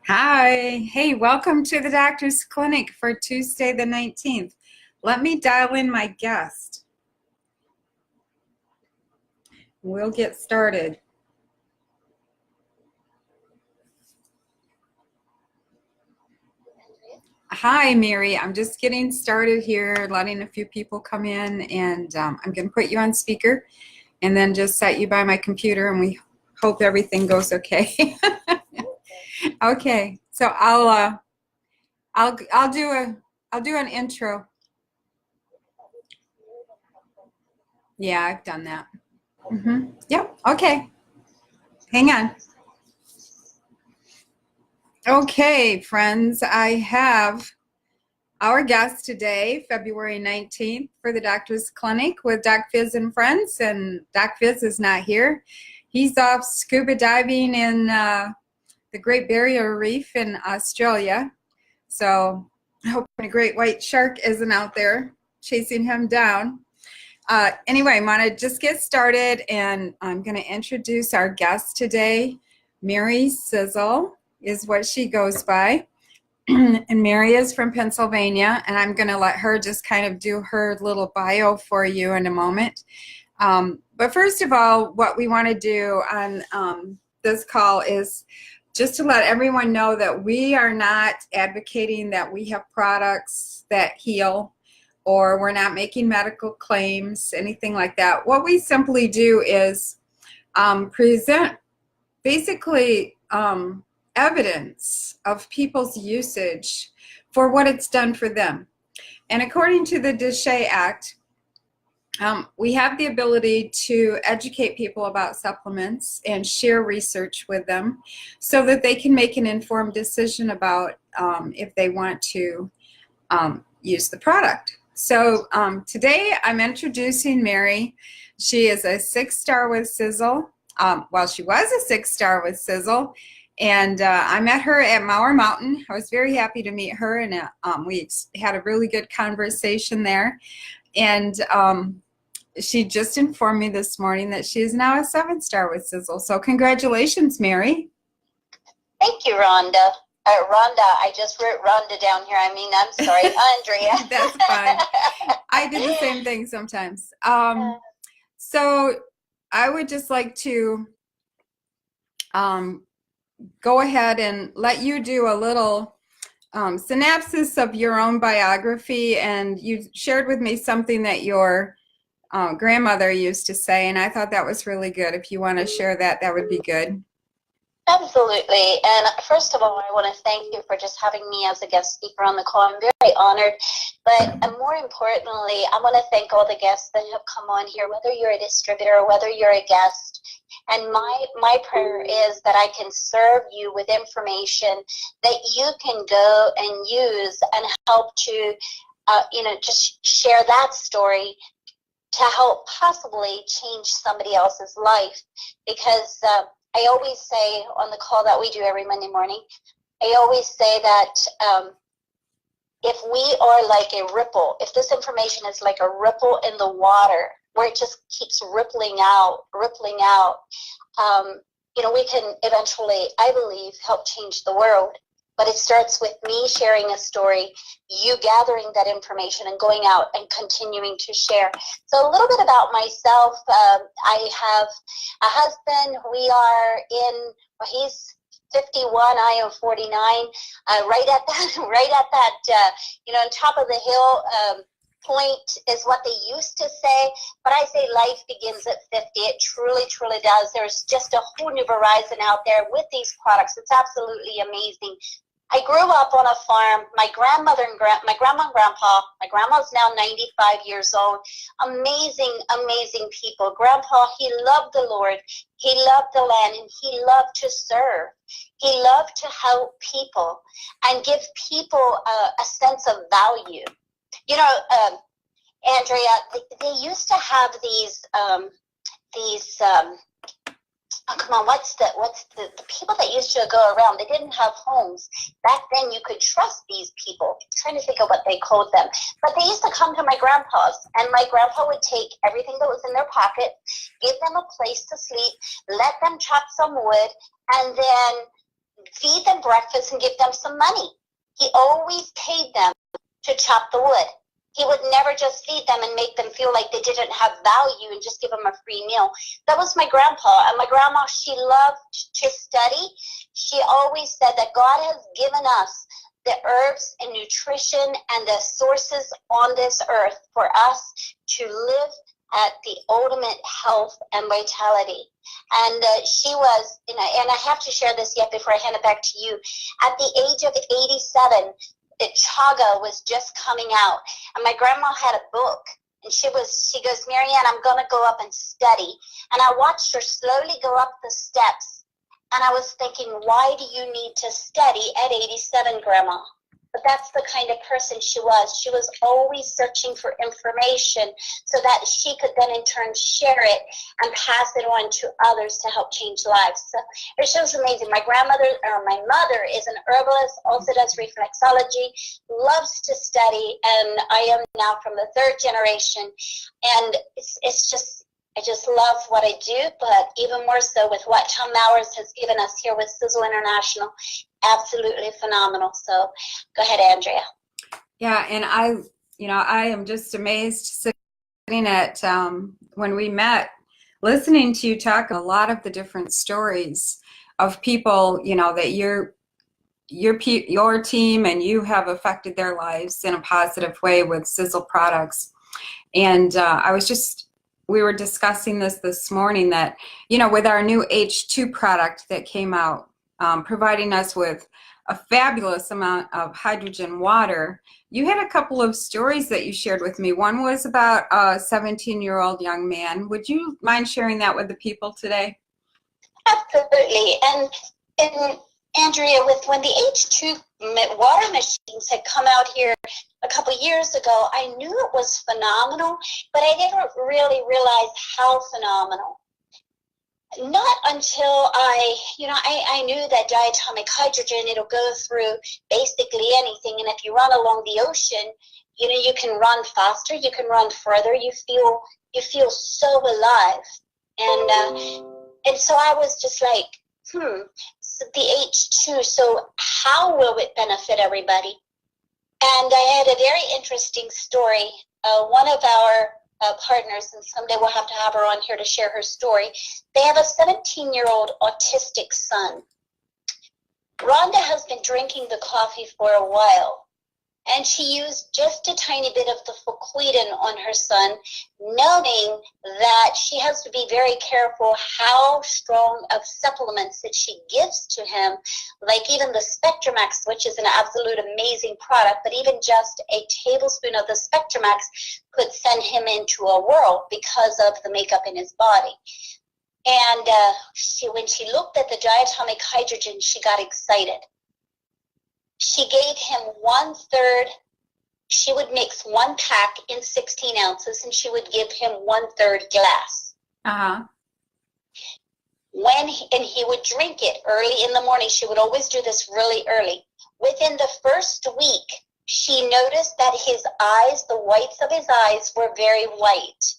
Hi. Hey, welcome to the doctor's clinic for Tuesday the 19th. Let me dial in my guest. We'll get started. Hi, Mary. I'm just getting started here, letting a few people come in, and I'm going to put you on speaker and then just set you by my computer, and we hope everything goes okay. Okay. So I'll do an intro. Yeah, I've done that. Yep. Okay. Hang on. Okay, friends, I have our guest today, February 19th, for the Doctor's Clinic with Doc Fizz and Friends, and Doc Fizz is not here. He's off scuba diving in the Great Barrier Reef in Australia, so I hope a great white shark isn't out there chasing him down. Anyway, I want to just get started, and I'm going to introduce our guest today. Mary Sisel is what she goes by. And Mary is from Pennsylvania, and I'm going to let her just kind of do her little bio for you in a moment. But first of all, what we want to do on this call is just to let everyone know that we are not advocating that we have products that heal, or we're not making medical claims, anything like that. What we simply do is present basically evidence of people's usage for what it's done for them. And according to the DSHEA Act, we have the ability to educate people about supplements and share research with them so that they can make an informed decision about if they want to use the product. So today I'm introducing Mary. She is a 6-star with Sisel. Well, she was a 6-star with Sisel. And I met her at Mauer Mountain. I was very happy to meet her, and we had a really good conversation there. And she just informed me this morning that she is now a 7-star with Sisel. So congratulations, Mary. Thank you, Rhonda. Rhonda, I just wrote Rhonda down here. I'm sorry, Andrea. That's fine. I do the same thing sometimes. So I would just like to go ahead and let you do a little synopsis of your own biography. And you shared with me something that your grandmother used to say, and I thought that was really good. If you want to share that, that would be good. Absolutely. And first of all, I want to thank you for just having me as a guest speaker on the call. I'm very honored. But more importantly, I want to thank all the guests that have come on here, whether you're a distributor or whether you're a guest. And my prayer is that I can serve you with information that you can go and use and help to, just share that story to help possibly change somebody else's life. Because I always say on the call that we do every Monday morning, I always say that if we are like a ripple, if this information is like a ripple in the water, where it just keeps rippling out, we can eventually, I believe, help change the world. But it starts with me sharing a story, you gathering that information and going out and continuing to share. So a little bit about myself. I have a husband. We are he's 51, I am 49. Right at that, on top of the hill point is what they used to say, but I say life begins at 50. It truly, truly does. There's just a whole new horizon out there with these products. It's absolutely amazing. I grew up on a farm. My grandma and grandpa, my grandma's now 95 years old. Amazing, amazing people. Grandpa, he loved the Lord. He loved the land, and he loved to serve. He loved to help people and give people a sense of value. Andrea, they used to have these the people that used to go around, they didn't have homes. Back then you could trust these people. I'm trying to think of what they called them. But they used to come to my grandpa's, and my grandpa would take everything that was in their pocket, give them a place to sleep, let them chop some wood, and then feed them breakfast and give them some money. He always paid them to chop the wood. He would never just feed them and make them feel like they didn't have value and just give them a free meal. That was my grandpa. And my grandma, she loved to study. She always said that God has given us the herbs and nutrition and the sources on this earth for us to live at the ultimate health and vitality. And she was, and I have to share this yet before I hand it back to you. At the age of 87, chaga was just coming out, and my grandma had a book, and she goes, Marianne, I'm going to go up and study. And I watched her slowly go up the steps, and I was thinking, why do you need to study at 87, Grandma? But that's the kind of person she was. She was always searching for information so that she could then in turn share it and pass it on to others to help change lives. So it shows amazing. My mother is an herbalist, also does reflexology, loves to study, and I am now from the third generation. And it's just, I just love what I do, but even more so with what Tom Mowers has given us here with Sisel International. Absolutely phenomenal. So go ahead, Andrea. Yeah, and I am just amazed sitting at, when we met, listening to you talk a lot of the different stories of people, that your team and you have affected their lives in a positive way with Sisel products. And we were discussing this morning that, with our new H2 product that came out, providing us with a fabulous amount of hydrogen water, you had a couple of stories that you shared with me. One was about a 17-year-old young man. Would you mind sharing that with the people today? Absolutely. And Andrea, when the H2 water machines had come out here a couple years ago, I knew it was phenomenal, but I didn't really realize how phenomenal. Not until I knew that diatomic hydrogen, it'll go through basically anything. And if you run along the ocean, you can run faster, you can run further, you feel so alive. And so I was just like, so the H2, so how will it benefit everybody? And I had a very interesting story. One of our partners, and someday we'll have to have her on here to share her story. They have a 17-year-old autistic son. Rhonda has been drinking the coffee for a while, and she used just a tiny bit of the Fouquidan on her son, knowing that she has to be very careful how strong of supplements that she gives to him, like even the Spectramax, which is an absolute amazing product, but even just a tablespoon of the Spectramax could send him into a whirl because of the makeup in his body. And when she looked at the diatomic hydrogen, she got excited. She gave him 1/3. She would mix one pack in 16 ounces, and she would give him 1/3 glass. Uh-huh. And he would drink it early in the morning. She would always do this really early. Within the first week, she noticed that his eyes, the whites of his eyes, were very white.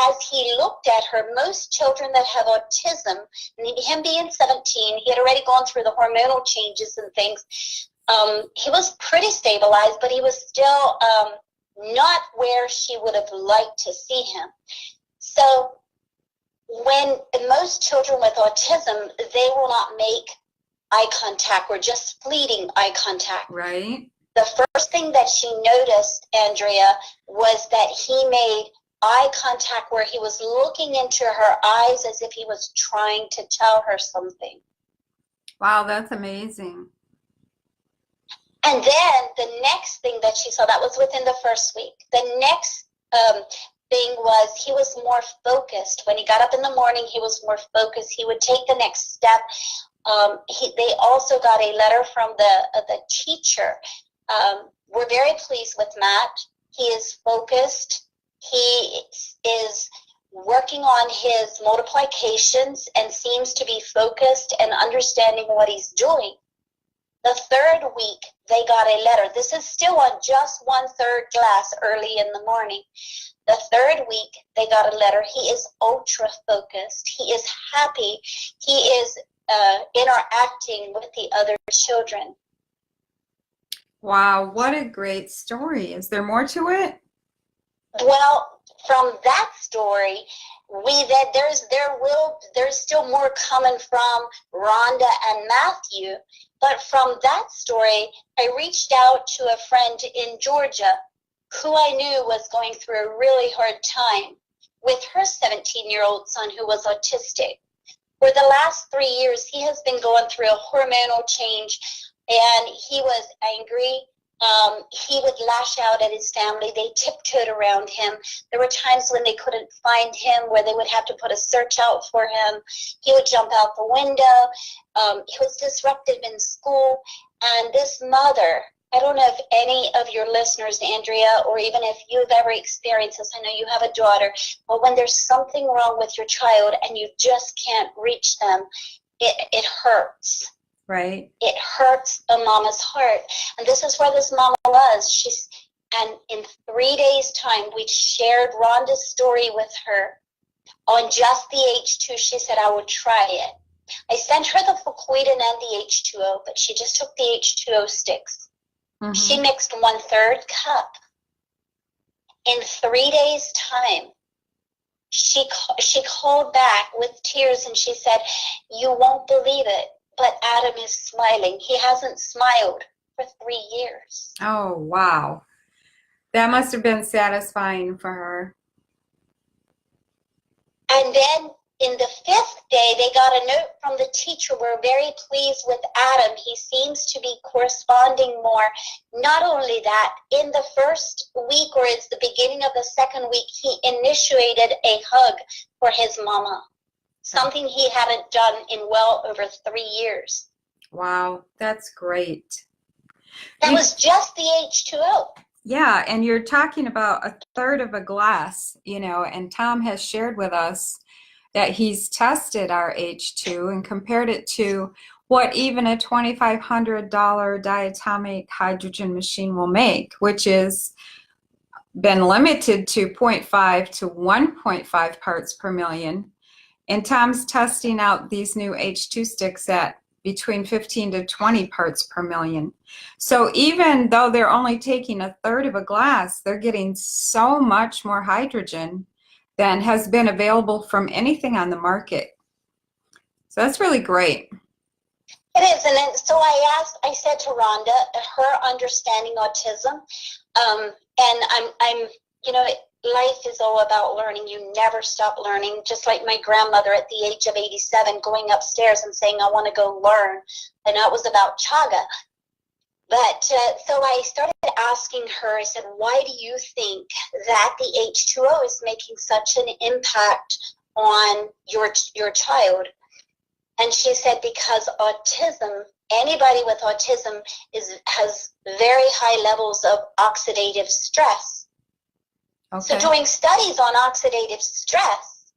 As he looked at her, most children that have autism, and him being 17, he had already gone through the hormonal changes and things. He was pretty stabilized, but he was still not where she would have liked to see him. So when most children with autism, they will not make eye contact or just fleeting eye contact. Right. The first thing that she noticed, Andrea, was that he made eye contact where he was looking into her eyes as if he was trying to tell her something. Wow, that's amazing. And then the next thing that she saw, that was within the first week. The next thing was he was more focused. When he got up in the morning, he was more focused. He would take the next step. They also got a letter from the teacher. We're very pleased with Matt. He is focused. He is working on his multiplications and seems to be focused and understanding what he's doing. The third week, they got a letter. This is still on just 1/3 glass early in the morning. The third week, they got a letter. He is ultra focused. He is happy. He is interacting with the other children. Wow, what a great story. Is there more to it? Well, from that story, there's still more coming from Rhonda and Matthew, but from that story, I reached out to a friend in Georgia who I knew was going through a really hard time with her 17-year-old son who was autistic. For the last 3 years, he has been going through a hormonal change, and he was angry. He would lash out at his family. They tiptoed around him. There were times when they couldn't find him, where they would have to put a search out for him. He would jump out the window. He was disruptive in school. And this mother, I don't know if any of your listeners, Andrea, or even if you've ever experienced this, I know you have a daughter, but when there's something wrong with your child and you just can't reach them, it hurts. Right. It hurts a mama's heart. And this is where this mama was. And in 3 days' time, we shared Rhonda's story with her on just the H2. She said, I would try it. I sent her the Fuquidin and the H2O, but she just took the H2O sticks. Mm-hmm. She mixed 1/3 cup. In 3 days' time, she called back with tears and she said, you won't believe it, but Adam is smiling. He hasn't smiled for 3 years. Oh, wow. That must have been satisfying for her. And then in the 5th day, they got a note from the teacher. We're very pleased with Adam. He seems to be corresponding more. Not only that, in the first week, or it's the beginning of the second week, he initiated a hug for his mama. Something he hadn't done in well over 3 years. Wow, that's great. That was just the H2O. Yeah, and you're talking about 1/3 of a glass, and Tom has shared with us that he's tested our H2 and compared it to what even a $2,500 diatomic hydrogen machine will make, which is been limited to 0.5 to 1.5 parts per million. And Tom's testing out these new H2 sticks at between 15 to 20 parts per million. So even though they're only taking 1/3 of a glass, they're getting so much more hydrogen than has been available from anything on the market. So that's really great. It is. And then, so I said to Rhonda, her understanding autism, and I'm life is all about learning. You never stop learning. Just like my grandmother at the age of 87 going upstairs and saying, I want to go learn. And that was about chaga. But so I started asking her, I said, why do you think that the H2O is making such an impact on your child? And she said, because autism, anybody with autism has very high levels of oxidative stress. Okay. So doing studies on oxidative stress,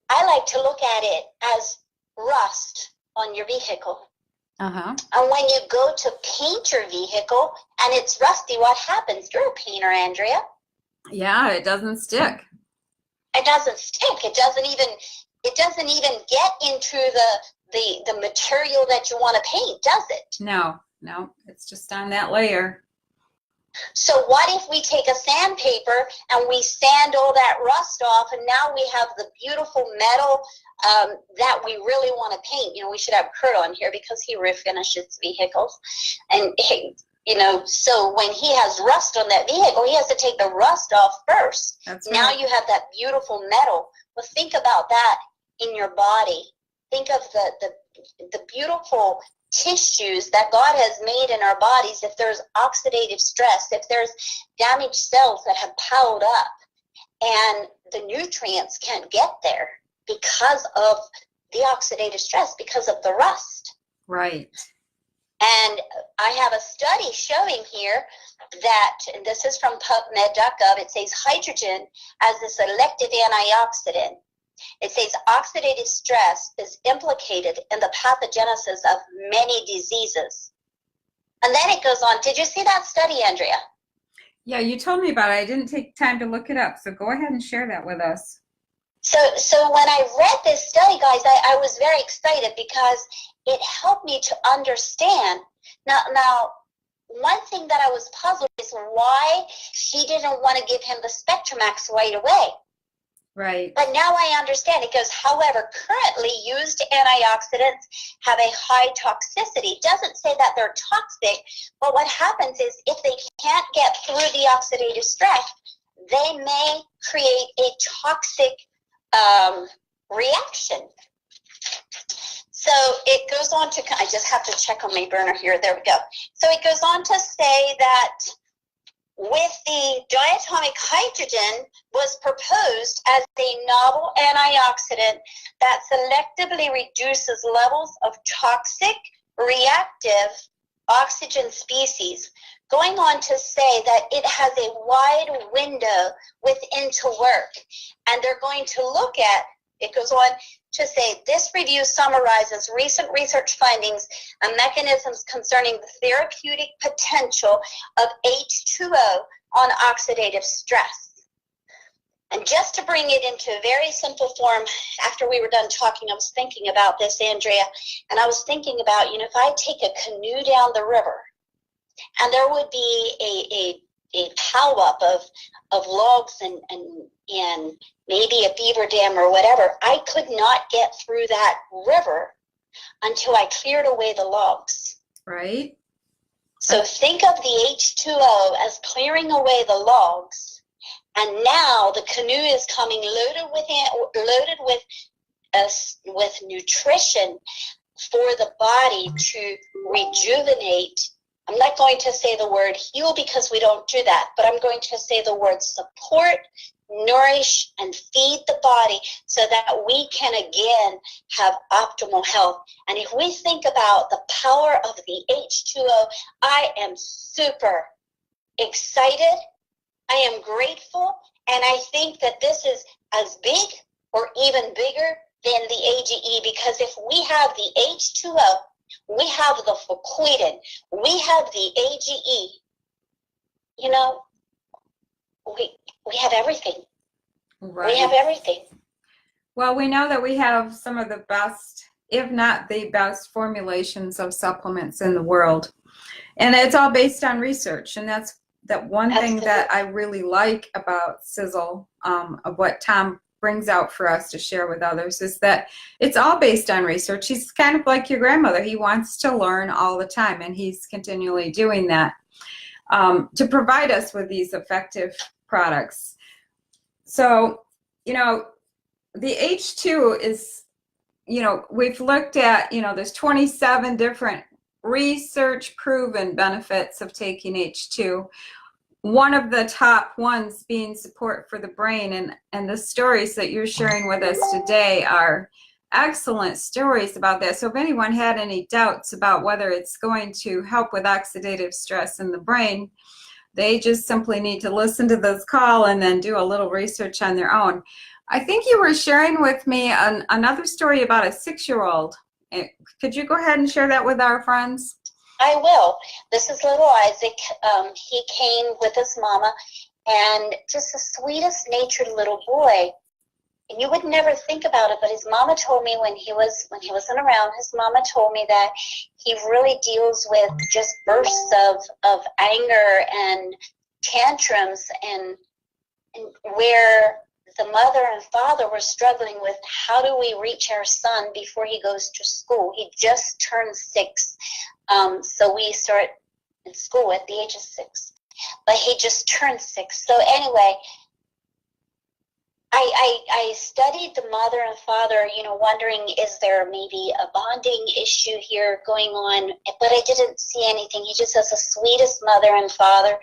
I like to look at it as rust on your vehicle. Uh-huh. And when you go to paint your vehicle and it's rusty, what happens? You're a painter, Andrea. Yeah, it doesn't stick. It doesn't stick. It doesn't even get into the material that you want to paint, does it? No, it's just on that layer. So what if we take a sandpaper and we sand all that rust off, and now we have the beautiful metal that we really want to paint? We should have Kurt on here because he refinishes vehicles. And, so when he has rust on that vehicle, he has to take the rust off first. That's now right. You have that beautiful metal. Well, think about that in your body. Think of the beautiful tissues that God has made in our bodies. If there's oxidative stress, if there's damaged cells that have piled up and the nutrients can't get there because of the oxidative stress, because of the rust. Right. And I have a study showing here that, and this is from PubMed.gov, it says hydrogen as a selective antioxidant. It says oxidative stress is implicated in the pathogenesis of many diseases. And then it goes on. Did you see that study, Andrea? Yeah, you told me about it. I didn't take time to look it up. So go ahead and share that with us. So when I read this study, guys, I was very excited because it helped me to understand. Now, one thing that I was puzzled is why she didn't want to give him the Spectramax right away. Right. But now I understand. It goes, however, currently used antioxidants have a high toxicity. It doesn't say that they're toxic, but what happens is if they can't get through the oxidative stress, they may create a toxic reaction. So it goes on to, I just have to check on my burner here. There we go. So it goes on to say that with the diatomic hydrogen was proposed as a novel antioxidant that selectively reduces levels of toxic reactive oxygen species, going on to say that it has a wide window within to work. And they're going to look at, it goes on to say, this review summarizes recent research findings and mechanisms concerning the therapeutic potential of H2O on oxidative stress. And just to bring it into very simple form, after we were done talking, I was thinking about this, Andrea, and I was thinking about, if I take a canoe down the river, and there would be a pileup of logs and maybe a beaver dam or whatever, I could not get through that river until I cleared away the logs. Right. So think of the H2O as clearing away the logs, and now the canoe is coming loaded with nutrition for the body to rejuvenate. I'm not going to say the word heal because we don't do that, but I'm going to say the word support, nourish, and feed the body so that we can again have optimal health. And if we think about the power of the H2O, I am super excited. I am grateful. And I think that this is as big or even bigger than the AGE, because if we have the H2O, we have the Fuquidin, we have the AGE, we have everything. Right. We have everything. Well, we know that we have some of the best, if not the best, formulations of supplements in the world. And it's all based on research. And that's that one thing that I really like about Sisel, of what Tom brings out for us to share with others, is that it's all based on research. He's kind of like your grandmother. He wants to learn all the time, and he's continually doing that to provide us with these effective products. So, the H2 is, we've looked at, there's 27 different research proven benefits of taking H2. One of the top ones being support for the brain, and the stories that you're sharing with us today are excellent stories about that. So if anyone had any doubts about whether it's going to help with oxidative stress in the brain, they just simply need to listen to this call and then do a little research on their own. I think you were sharing with me another story about a 6-year-old. Could you go ahead and share that with our friends? I will. This is little Isaac. He came with his mama, and just the sweetest natured little boy. And you would never think about it, but his mama told me when he wasn't around, his mama told me that he really deals with just bursts of anger and tantrums, and where the mother and father were struggling with, how do we reach our son before he goes to school? He just turned 6. So we start in school at the age of 6, but he just turned 6. So anyway, I studied the mother and father, wondering, is there maybe a bonding issue here going on? But I didn't see anything. He just has the sweetest mother and father,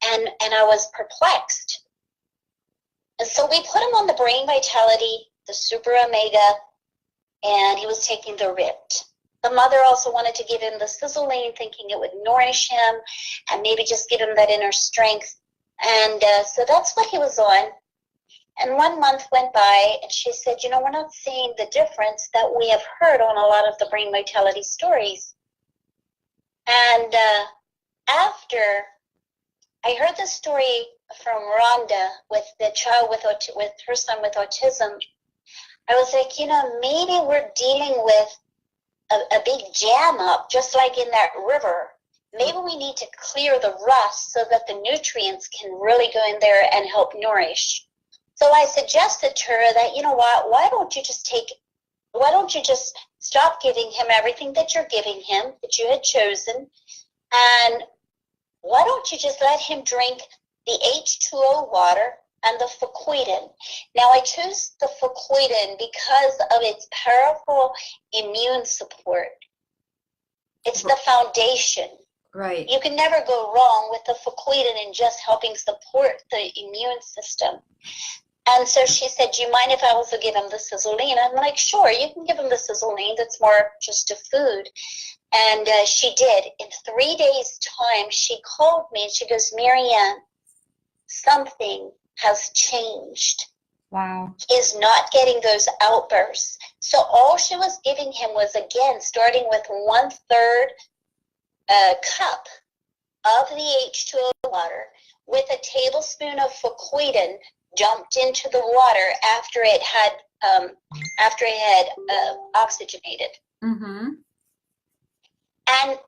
and I was perplexed. And so we put him on the Brain Vitality, the Super Omega, and he was taking the RIT. The mother also wanted to give him the Sizzling, thinking it would nourish him and maybe just give him that inner strength. And so that's what he was on. And 1 month went by, and she said, we're not seeing the difference that we have heard on a lot of the Brain Vitality stories. And after I heard the story from Rhonda with the child with her son with autism, I was like, maybe we're dealing with a big jam up, just like in that river. Maybe we need to clear the rust so that the nutrients can really go in there and help nourish. So I suggested to her that, you know what, why don't you just stop giving him everything that you're giving him, that you had chosen, and why don't you just let him drink the H2O water and the Fuquidin. Now, I chose the Fuquidin because of its powerful immune support. It's the foundation. Right. You can never go wrong with the Fuquidin in just helping support the immune system. And so she said, do you mind if I also give him the Siseline? I'm like, sure, you can give him the Siseline. That's more just a food. And she did. In 3 days' time, she called me and she goes, Marianne, something has changed. Wow. Is not getting those outbursts. So all she was giving him was, again, starting with 1/3 cup of the H2O water with a tablespoon of Fuquidin dumped into the water after it had oxygenated. Mm-hmm. And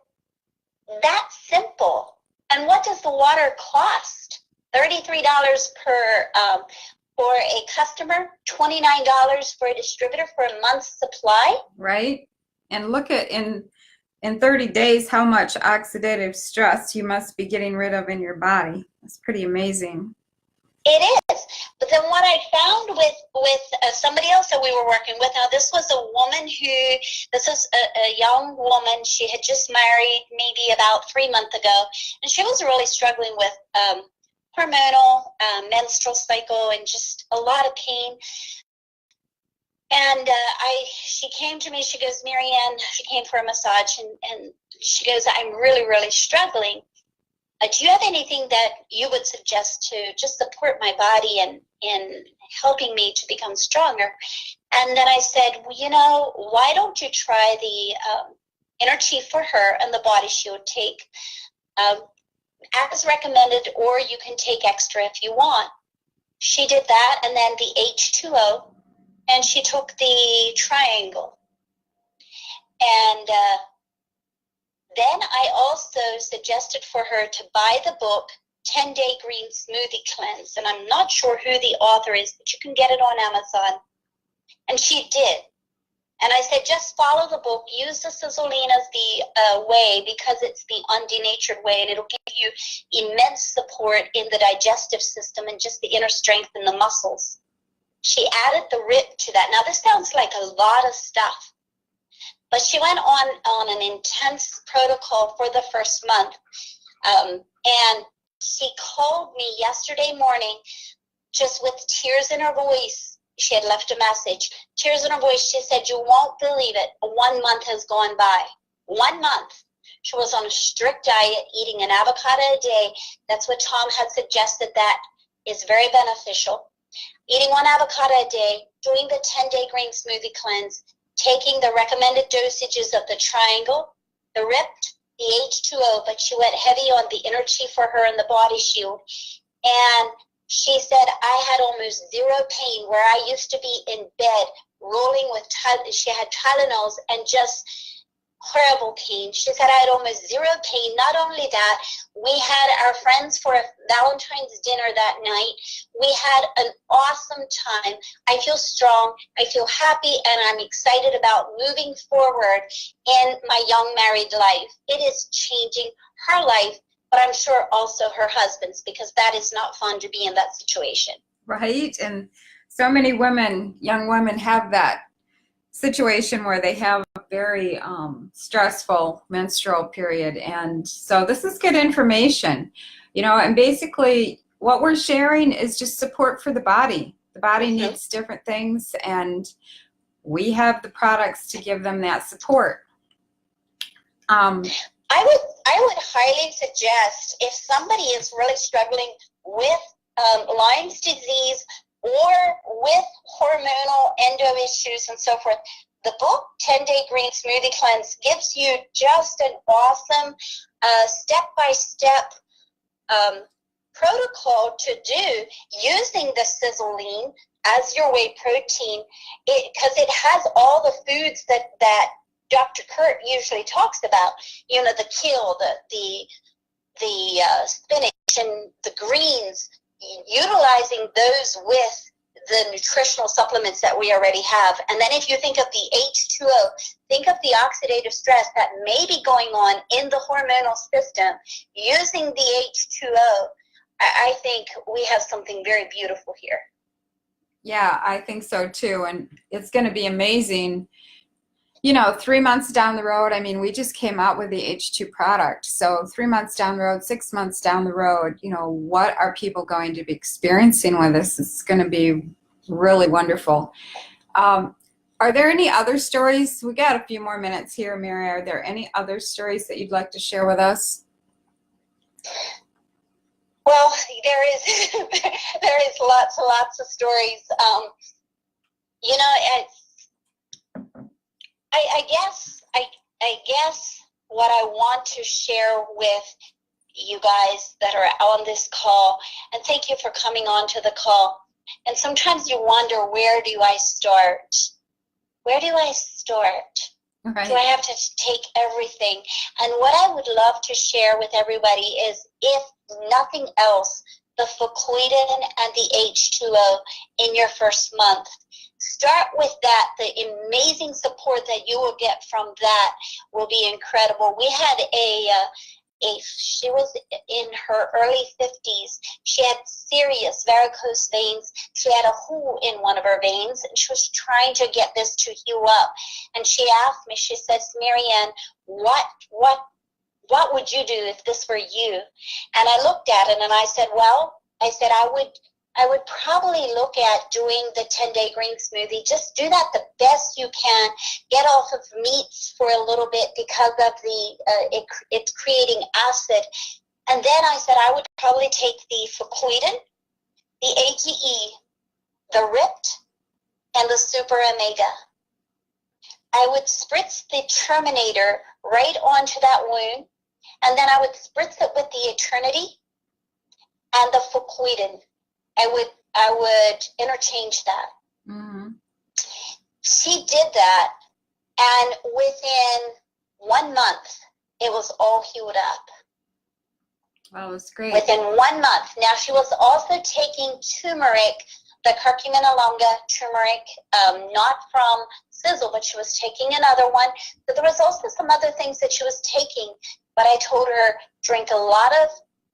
that's simple. And what does the water cost? $33 for a customer, $29 for a distributor for a month's supply. Right. And look at in 30 days how much oxidative stress you must be getting rid of in your body. That's pretty amazing. It is. But then what I found with somebody else that we were working with, now this was a woman this is a young woman. She had just married maybe about 3 months ago, and she was really struggling with hormonal, menstrual cycle, and just a lot of pain. And she came to me, she goes, Marianne, she came for a massage, and she goes, I'm really, really struggling. Do you have anything that you would suggest to just support my body and in helping me to become stronger? And then I said, well, you know, why don't you try the Inner Chi for her and the Body Shield? Take as recommended, or you can take extra if you want. She did that, and then the H2O, and she took the Triangle. And then I also suggested for her to buy the book, 10-Day Green Smoothie Cleanse. And I'm not sure who the author is, but you can get it on Amazon. And she did. And I said, just follow the book, use the Siseline as the way, because it's the undenatured way, and it'll give you immense support in the digestive system and just the inner strength in the muscles. She added the RIP to that. Now, this sounds like a lot of stuff, but she went on an intense protocol for the first month. And she called me yesterday morning just with tears in her voice. She had left a message, tears in her voice. She said, you won't believe it. 1 month has gone by. 1 month. She was on a strict diet, eating an avocado a day. That's what Tom had suggested. That is very beneficial. Eating 1 avocado a day, doing the 10-day green smoothie cleanse, taking the recommended dosages of the Triangle, the RIPT, the H2O, but she went heavy on the Inner Chi for her and the Body Shield. And she said, I had almost zero pain, where I used to be in bed rolling with, she had Tylenols and just horrible pain. She said, I had almost zero pain. Not only that, we had our friends for a Valentine's dinner that night. We had an awesome time. I feel strong. I feel happy, and I'm excited about moving forward in my young married life. It is changing her life, but I'm sure also her husband's, because that is not fun to be in that situation. Right. And so many women, young women, have that situation where they have a very stressful menstrual period. And so this is good information, you know, and basically what we're sharing is just support for the body. The body needs different things, and we have the products to give them that support. I would highly suggest, if somebody is really struggling with Lyme's disease or with hormonal endo issues and so forth, the book 10-Day Green Smoothie Cleanse gives you just an awesome step-by-step protocol to do using the Siseline as your whey protein, because it has all the foods that Dr. Kurt usually talks about, you know, the kale, the spinach and the greens, utilizing those with the nutritional supplements that we already have. And then if you think of the H2O, think of the oxidative stress that may be going on in the hormonal system. Using the H2O, I think we have something very beautiful here. Yeah, I think so too. And it's going to be amazing, you know, 3 months down the road. I mean, we just came out with the H2 product. So 3 months down the road, 6 months down the road, you know, what are people going to be experiencing with this? It's going to be really wonderful. Are there any other stories? We got a few more minutes here, Mary. Are there any other stories that you'd like to share with us? Well, there is lots of stories. You know, I guess what I want to share with you guys that are on this call, and thank you for coming on to the call. And sometimes you wonder, where do I start? Where do I start? Okay. Do I have to take everything? And what I would love to share with everybody is, if nothing else, the flucloidin and the H2O in your first month. Start with that. The amazing support that you will get from that will be incredible. We had she was in her early 50s. She had serious varicose veins. She had a hole in one of her veins, and she was trying to get this to heal up. And she asked me, she says, Marianne, what would you do if this were you? And I looked at it and I said, I would probably look at doing the 10-day green smoothie. Just do that the best you can. Get off of meats for a little bit because of it's creating acid. And then I said I would probably take the flucloidin, the AGE, the RIPT, and the Super Omega. I would spritz the Terminator right onto that wound, and then I would spritz it with the Eternity and the flucloidin. I would interchange that. Mm-hmm. She did that, and within 1 month, it was all healed up. Well, it's great. Within 1 month. Now, she was also taking turmeric, the curcumina longa turmeric, not from Sisel, but she was taking another one. But there was also some other things that she was taking. But I told her, drink a lot of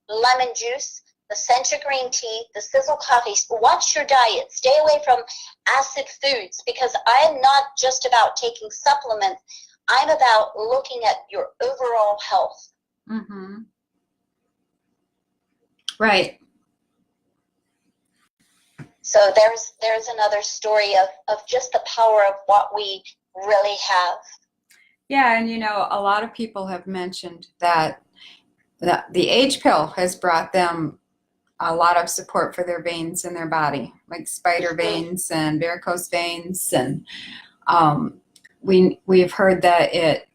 lemon juice, the Sencha green tea, the Sisel coffee. Watch your diet. Stay away from acid foods, because I'm not just about taking supplements. I'm about looking at your overall health. Mm-hmm. Right. So there's another story of just the power of what we really have. Yeah, and you know, a lot of people have mentioned that the H pill has brought them a lot of support for their veins in their body, like spider veins and varicose veins, and we've heard that it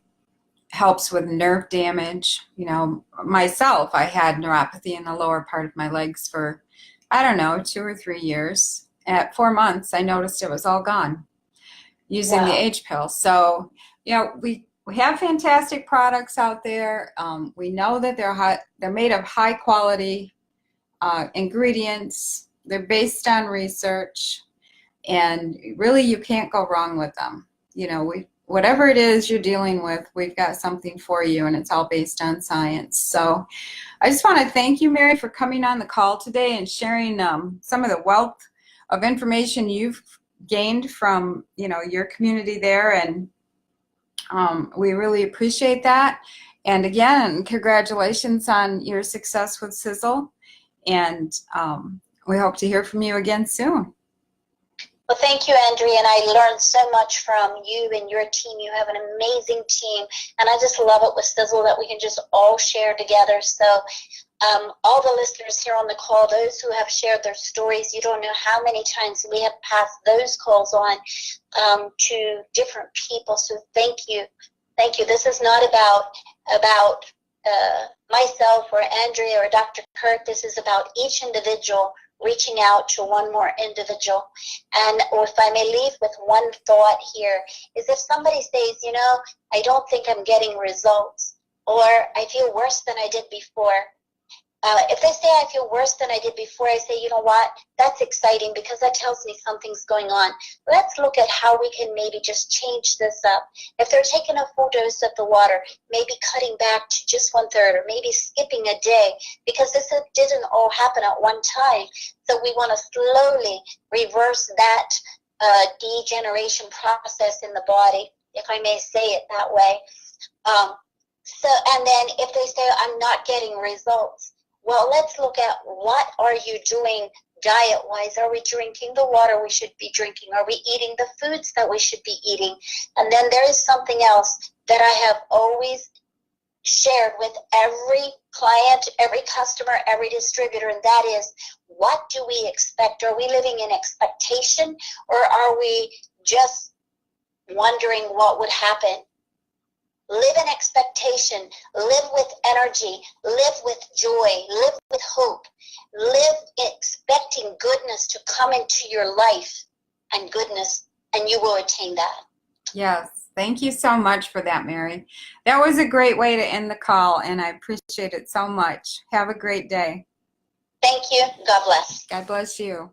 helps with nerve damage. You know, myself, I had neuropathy in the lower part of my legs for, I don't know, 2 or 3 years. At 4 months, I noticed it was all gone using the H pill. So, you know, we have fantastic products out there. We know that they're made of high quality ingredients. They're based on research, and really you can't go wrong with them. You know, whatever it is you're dealing with, we've got something for you, and it's all based on science. So I just want to thank you, Mary, for coming on the call today and sharing some of the wealth of information you've gained from, you know, your community there, and we really appreciate that. And again, congratulations on your success with Sisel. And we hope to hear from you again soon. Well, thank you, Andrea, and I learned so much from you and your team. You have an amazing team, and I just love it with Sisel that we can just all share together. So all the listeners here on the call, those who have shared their stories, you don't know how many times we have passed those calls on to different people. So thank you. Thank you. This is not about myself or Andrea or Dr. Kurt. This is about each individual reaching out to one more individual. And if I may leave with one thought here, is if somebody says, you know, I don't think I'm getting results, or I feel worse than I did before. If they say I feel worse than I did before, I say, you know what, that's exciting because that tells me something's going on. Let's look at how we can maybe just change this up. If they're taking a full dose of the water, maybe cutting back to just 1/3, or maybe skipping a day, because this didn't all happen at one time. So we want to slowly reverse that degeneration process in the body, if I may say it that way. And then if they say, I'm not getting results, well, let's look at what are you doing diet-wise. Are we drinking the water we should be drinking? Are we eating the foods that we should be eating? And then there is something else that I have always shared with every client, every customer, every distributor, and that is, what do we expect? Are we living in expectation, or are we just wondering what would happen? Live in expectation, live with energy, live with joy, live with hope, live expecting goodness to come into your life and goodness, and you will attain that. Yes. Thank you so much for that, Mary. That was a great way to end the call, and I appreciate it so much. Have a great day. Thank you. God bless. God bless you.